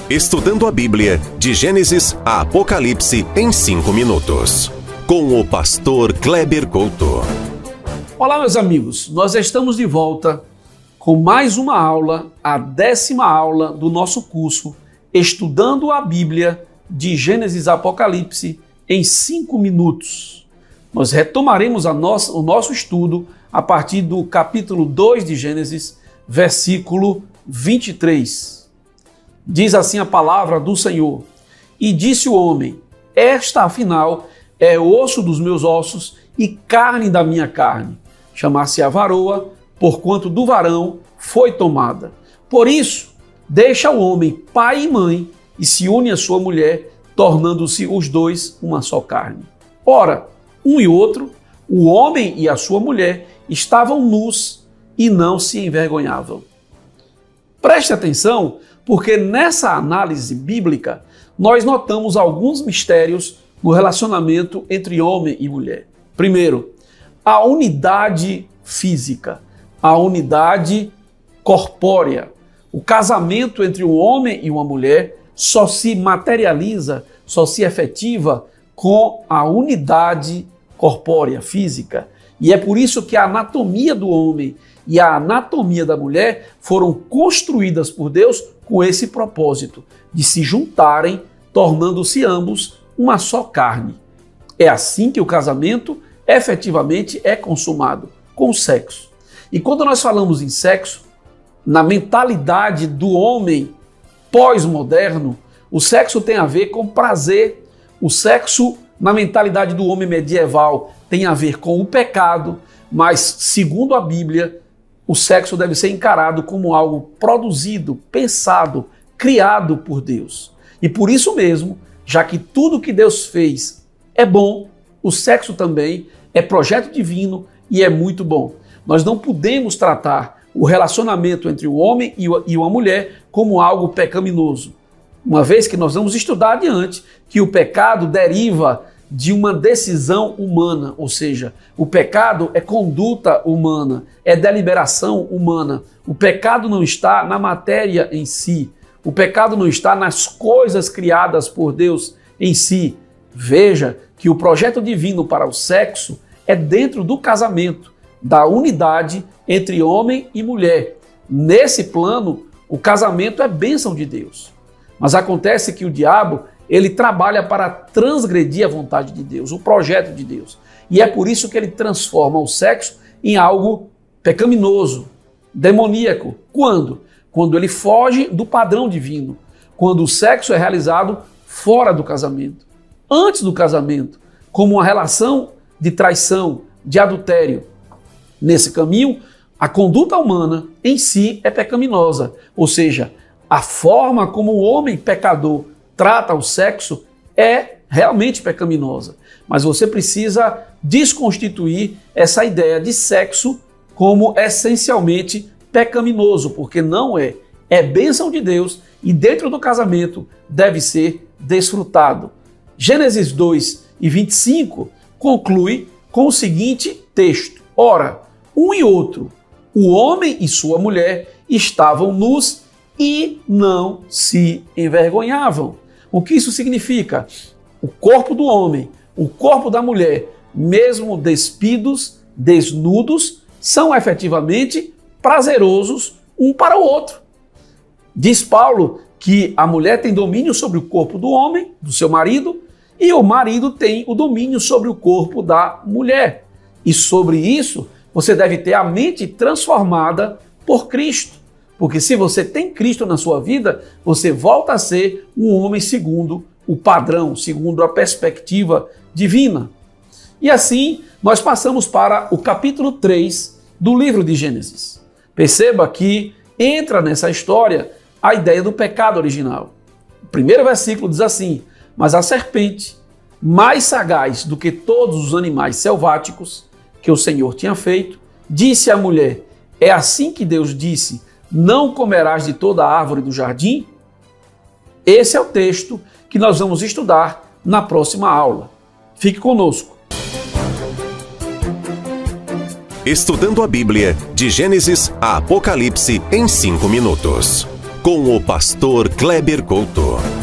Estudando a Bíblia, de Gênesis a Apocalipse em 5 minutos. Com o pastor Kleber Couto. Olá, meus amigos. Nós estamos de volta com mais uma aula, a 10ª aula do nosso curso Estudando a Bíblia, de Gênesis a Apocalipse em 5 minutos. Nós retomaremos o nosso estudo a partir do capítulo 2 de Gênesis, versículo 23. Diz assim a palavra do Senhor: E disse o homem: Esta, afinal, é osso dos meus ossos e carne da minha carne. Chamar-se-á varoa, porquanto do varão foi tomada. Por isso, deixa o homem pai e mãe e se une à sua mulher, tornando-se os dois uma só carne. Ora, um e outro, o homem e a sua mulher, estavam nus e não se envergonhavam. Preste atenção, porque nessa análise bíblica nós notamos alguns mistérios no relacionamento entre homem e mulher. Primeiro, a unidade física, a unidade corpórea. O casamento entre um homem e uma mulher só se materializa, só se efetiva com a unidade corpórea, física. E é por isso que a anatomia do homem e a anatomia da mulher foram construídas por Deus com esse propósito, de se juntarem, tornando-se ambos uma só carne. É assim que o casamento efetivamente é consumado, com o sexo. E quando nós falamos em sexo, na mentalidade do homem pós-moderno, o sexo tem a ver com prazer. O sexo, na mentalidade do homem medieval, tem a ver com o pecado, mas, segundo a Bíblia, o sexo deve ser encarado como algo produzido, pensado, criado por Deus. E por isso mesmo, já que tudo que Deus fez é bom, o sexo também é projeto divino e é muito bom. Nós não podemos tratar o relacionamento entre o homem e uma mulher como algo pecaminoso, uma vez que nós vamos estudar adiante que o pecado deriva de uma decisão humana, ou seja, o pecado é conduta humana, é deliberação humana. O pecado não está na matéria em si, o pecado não está nas coisas criadas por Deus em si. Veja que o projeto divino para o sexo é dentro do casamento, da unidade entre homem e mulher. Nesse plano, o casamento é bênção de Deus. Mas acontece que o diabo, ele trabalha para transgredir a vontade de Deus, o projeto de Deus. E é por isso que ele transforma o sexo em algo pecaminoso, demoníaco. Quando? Quando ele foge do padrão divino. Quando o sexo é realizado fora do casamento. Antes do casamento, como uma relação de traição, de adultério. Nesse caminho, a conduta humana em si é pecaminosa. Ou seja, a forma como o homem pecador trata o sexo é realmente pecaminosa. Mas você precisa desconstituir essa ideia de sexo como essencialmente pecaminoso, porque não é. É bênção de Deus e dentro do casamento deve ser desfrutado. Gênesis 2 e 25 conclui com o seguinte texto: Ora, um e outro, o homem e sua mulher, estavam nus e não se envergonhavam. O que isso significa? O corpo do homem, o corpo da mulher, mesmo despidos, desnudos, são efetivamente prazerosos um para o outro. Diz Paulo que a mulher tem domínio sobre o corpo do homem, do seu marido, e o marido tem o domínio sobre o corpo da mulher. E sobre isso, você deve ter a mente transformada por Cristo. Porque se você tem Cristo na sua vida, você volta a ser um homem segundo o padrão, segundo a perspectiva divina. E assim, nós passamos para o capítulo 3 do livro de Gênesis. Perceba que entra nessa história a ideia do pecado original. O primeiro versículo diz assim: Mas a serpente, mais sagaz do que todos os animais selváticos que o Senhor tinha feito, disse à mulher: É assim que Deus disse: Não comerás de toda a árvore do jardim? Esse é o texto que nós vamos estudar na próxima aula. Fique conosco. Estudando a Bíblia, de Gênesis a Apocalipse em 5 minutos. com o pastor Kleber Couto.